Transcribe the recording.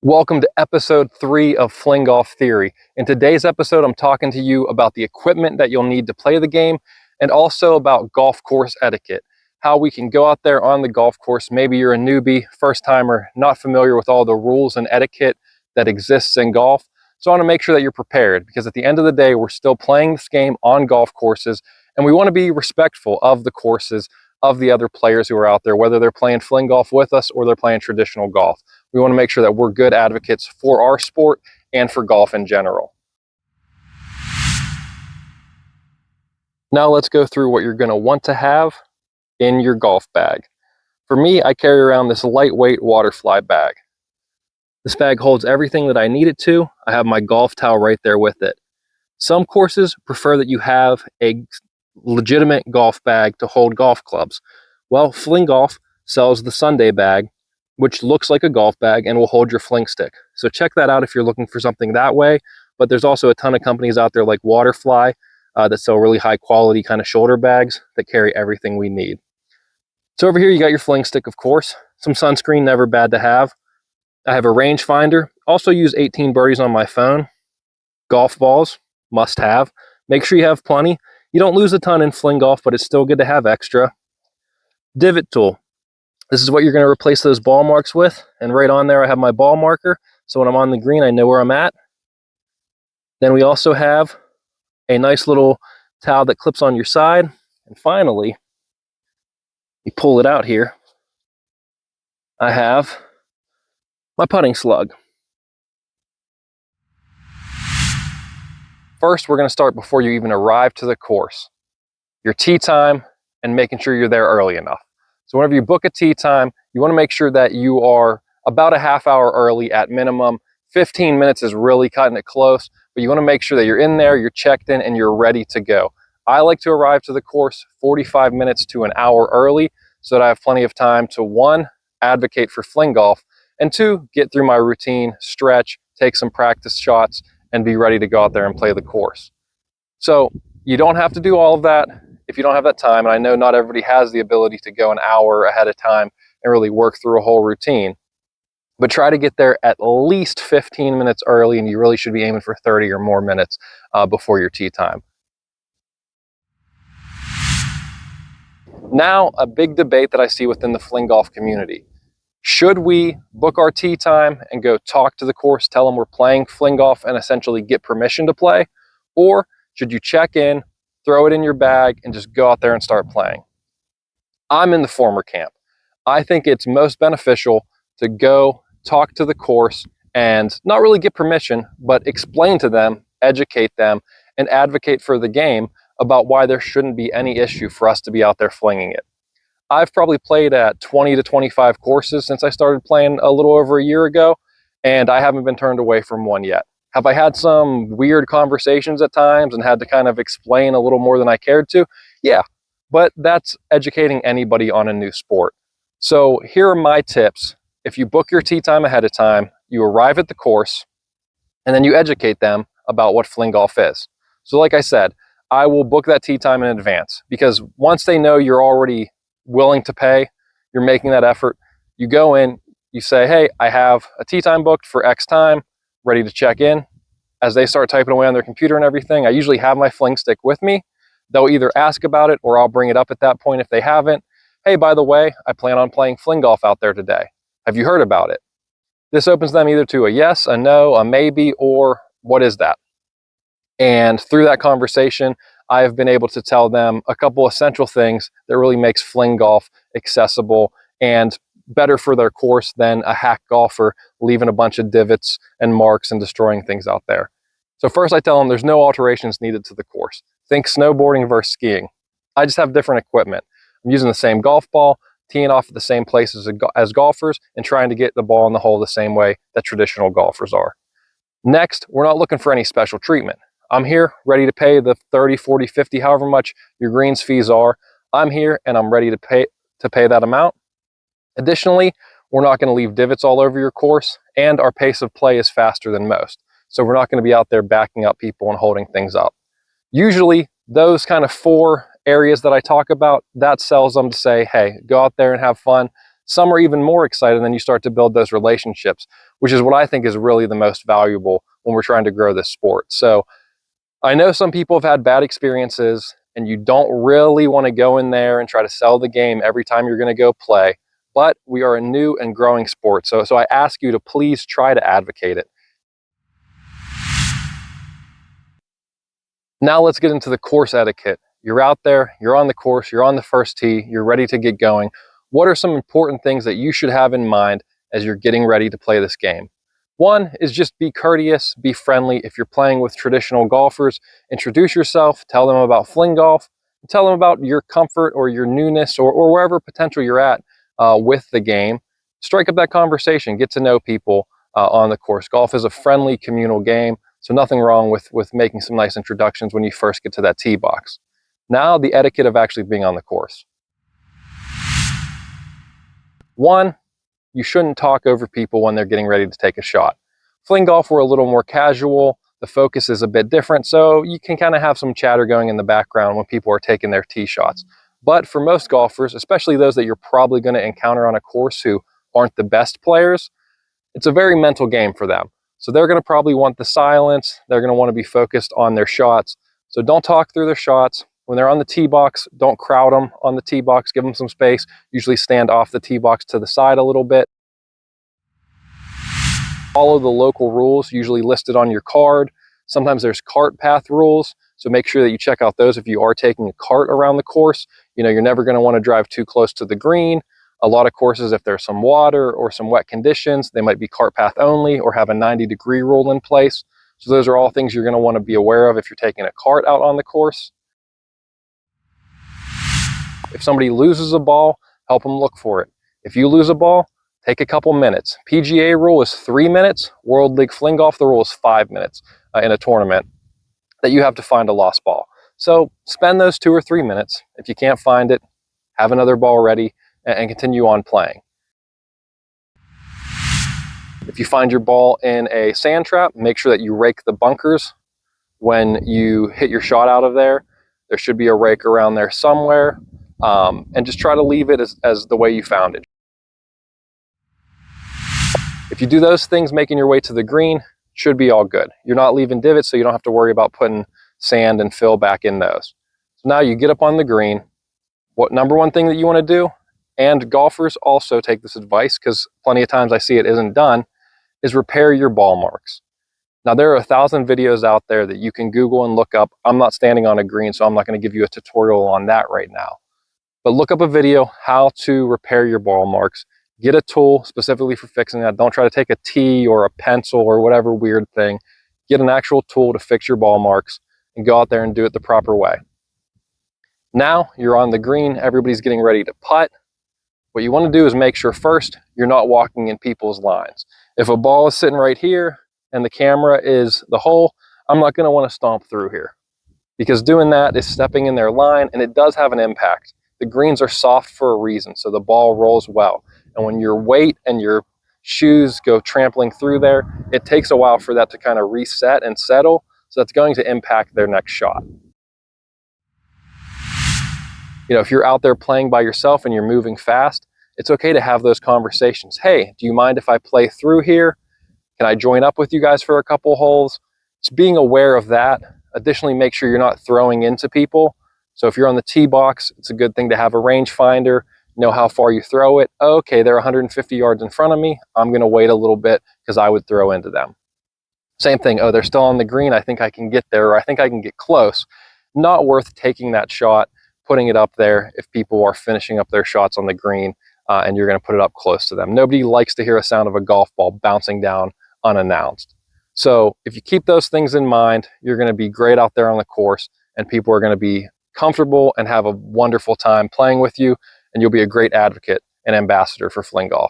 Welcome to episode 3 of FlingGolf Theory. In today's episode, I'm talking to you about the equipment that you'll need to play the game and also about golf course etiquette. How we can go out there on the golf course. Maybe you're a newbie, first timer, not familiar with all the rules and etiquette that exists in golf. So I want to make sure that you're prepared because at the end of the day, we're still playing this game on golf courses and we want to be respectful of the courses, of the other players who are out there, whether they're playing fling golf with us or they're playing traditional golf. We want to make sure that we're good advocates for our sport and for golf in general. Now let's go through what you're going to want to have in your golf bag. For me, I carry around this lightweight waterfly bag. This bag holds everything that I need it to. I have my golf towel right there with it. Some courses prefer that you have a legitimate golf bag to hold golf clubs. Well, FlingGolf sells the Sunday bag, which looks like a golf bag and will hold your fling stick. So check that out if you're looking for something that way. But there's also a ton of companies out there like Waterfly that sell really high quality kind of shoulder bags that carry everything we need. So over here you got your fling stick, of course. Some sunscreen, never bad to have. I have a rangefinder. Also use 18 birdies on my phone. Golf balls, must have. Make sure you have plenty. You don't lose a ton in fling golf, but it's still good to have extra. Divot tool. This is what you're going to replace those ball marks with. And right on there, I have my ball marker. So when I'm on the green, I know where I'm at. Then we also have a nice little towel that clips on your side. And finally, you pull it out here. I have my putting slug. First, we're going to start before you even arrive to the course. Your tee time and making sure you're there early enough. So whenever you book a tee time, you want to make sure that you are about a half hour early at minimum. 15 minutes is really cutting it close, but you want to make sure that you're in there, you're checked in, and you're ready to go. I like to arrive to the course 45 minutes to an hour early so that I have plenty of time to, 1, advocate for fling golf, and 2, get through my routine, stretch, take some practice shots, and be ready to go out there and play the course. So you don't have to do all of that if you don't have that time, and I know not everybody has the ability to go an hour ahead of time and really work through a whole routine, but try to get there at least 15 minutes early, and you really should be aiming for 30 or more minutes before your tee time. Now, a big debate that I see within the fling golf community. Should we book our tee time and go talk to the course, tell them we're playing fling golf and essentially get permission to play? Or should you check in, throw it in your bag, and just go out there and start playing? I'm in the former camp. I think it's most beneficial to go talk to the course and not really get permission, but explain to them, educate them, and advocate for the game about why there shouldn't be any issue for us to be out there flinging it. I've probably played at 20 to 25 courses since I started playing a little over a year ago, and I haven't been turned away from one yet. Have I had some weird conversations at times and had to kind of explain a little more than I cared to? Yeah, but that's educating anybody on a new sport. So here are my tips. If you book your tee time ahead of time, you arrive at the course, and then you educate them about what fling golf is. So like I said, I will book that tee time in advance because once they know you're already willing to pay, you're making that effort, you go in, you say, hey, I have a tee time booked for X time, ready to check in. As they start typing away on their computer and everything, I usually have my fling stick with me. They'll either ask about it or I'll bring it up at that point if they haven't. Hey, by the way, I plan on playing fling golf out there today. Have you heard about it? This opens them either to a yes, a no, a maybe, or what is that? And through that conversation, I have been able to tell them a couple essential things that really makes fling golf accessible and better for their course than a hack golfer leaving a bunch of divots and marks and destroying things out there. So first I tell them there's no alterations needed to the course. Think snowboarding versus skiing. I just have different equipment. I'm using the same golf ball, teeing off at the same places as golfers, and trying to get the ball in the hole the same way that traditional golfers are. Next, we're not looking for any special treatment. I'm here ready to pay the 30, 40, 50, however much your greens fees are. I'm here and I'm ready to pay that amount. Additionally, we're not going to leave divots all over your course, and our pace of play is faster than most. So we're not going to be out there backing up people and holding things up. Usually, those kind of 4 areas that I talk about, that sells them to say, hey, go out there and have fun. Some are even more excited, and then you start to build those relationships, which is what I think is really the most valuable when we're trying to grow this sport. So I know some people have had bad experiences, and you don't really want to go in there and try to sell the game every time you're going to go play, but we are a new and growing sport. So I ask you to please try to advocate it. Now let's get into the course etiquette. You're out there, you're on the course, you're on the first tee, you're ready to get going. What are some important things that you should have in mind as you're getting ready to play this game? One is just be courteous, be friendly. If you're playing with traditional golfers, introduce yourself, tell them about FlingGolf, tell them about your comfort or your newness or wherever potential you're at with the game. Strike up that conversation, get to know people on the course. Golf is a friendly communal game, so nothing wrong with making some nice introductions when you first get to that tee box. Now the etiquette of actually being on the course. One, you shouldn't talk over people when they're getting ready to take a shot. FlingGolf, we're a little more casual. The focus is a bit different, so you can kind of have some chatter going in the background when people are taking their tee shots. But for most golfers, especially those that you're probably going to encounter on a course who aren't the best players, it's a very mental game for them. So they're going to probably want the silence. They're going to want to be focused on their shots. So don't talk through their shots. When they're on the tee box, don't crowd them on the tee box. Give them some space. Usually stand off the tee box to the side a little bit. Follow the local rules, usually listed on your card. Sometimes there's cart path rules, so make sure that you check out those if you are taking a cart around the course. You know, you're never going to want to drive too close to the green. A lot of courses, if there's some water or some wet conditions, they might be cart path only or have a 90-degree rule in place. So those are all things you're going to want to be aware of if you're taking a cart out on the course. If somebody loses a ball, help them look for it. If you lose a ball, take a couple minutes. PGA rule is 3 minutes. World League FlingGolf, the rule is 5 minutes in a tournament that you have to find a lost ball. So spend those 2 or 3 minutes. If you can't find it, have another ball ready and continue on playing. If you find your ball in a sand trap, make sure that you rake the bunkers when you hit your shot out of there. There should be a rake around there somewhere, and just try to leave it as the way you found it. If you do those things, making your way to the green, should be all good. You're not leaving divots, so you don't have to worry about putting sand and fill back in those. So now you get up on the green. What number one thing that you want to do, and golfers also take this advice because plenty of times I see it isn't done, is repair your ball marks. Now there are 1,000 videos out there that you can Google and look up. I'm not standing on a green, so I'm not going to give you a tutorial on that right now. But look up a video how to repair your ball marks. Get a tool specifically for fixing that. Don't try to take a tee or a pencil or whatever weird thing. Get an actual tool to fix your ball marks and go out there and do it the proper way. Now you're on the green, everybody's getting ready to putt. What you want to do is make sure first you're not walking in people's lines. If a ball is sitting right here and the camera is the hole, I'm not going to want to stomp through here, because doing that is stepping in their line, and it does have an impact. The greens are soft for a reason, so the ball rolls well. And when your weight and your shoes go trampling through there, it takes a while for that to kind of reset and settle, so that's going to impact their next shot. You know, if you're out there playing by yourself and you're moving fast, it's okay to have those conversations. Hey, do you mind if I play through here? Can I join up with you guys for a couple holes? Just being aware of that. Additionally, make sure you're not throwing into people. So if you're on the tee box, it's a good thing to have a rangefinder, know how far you throw it. Okay, they're 150 yards in front of me. I'm going to wait a little bit because I would throw into them. Same thing. Oh, they're still on the green. I think I can get there, or I think I can get close. Not worth taking that shot, putting it up there if people are finishing up their shots on the green and you're going to put it up close to them. Nobody likes to hear a sound of a golf ball bouncing down unannounced. So if you keep those things in mind, you're going to be great out there on the course, and people are going to be comfortable and have a wonderful time playing with you, and you'll be a great advocate and ambassador for FlingGolf.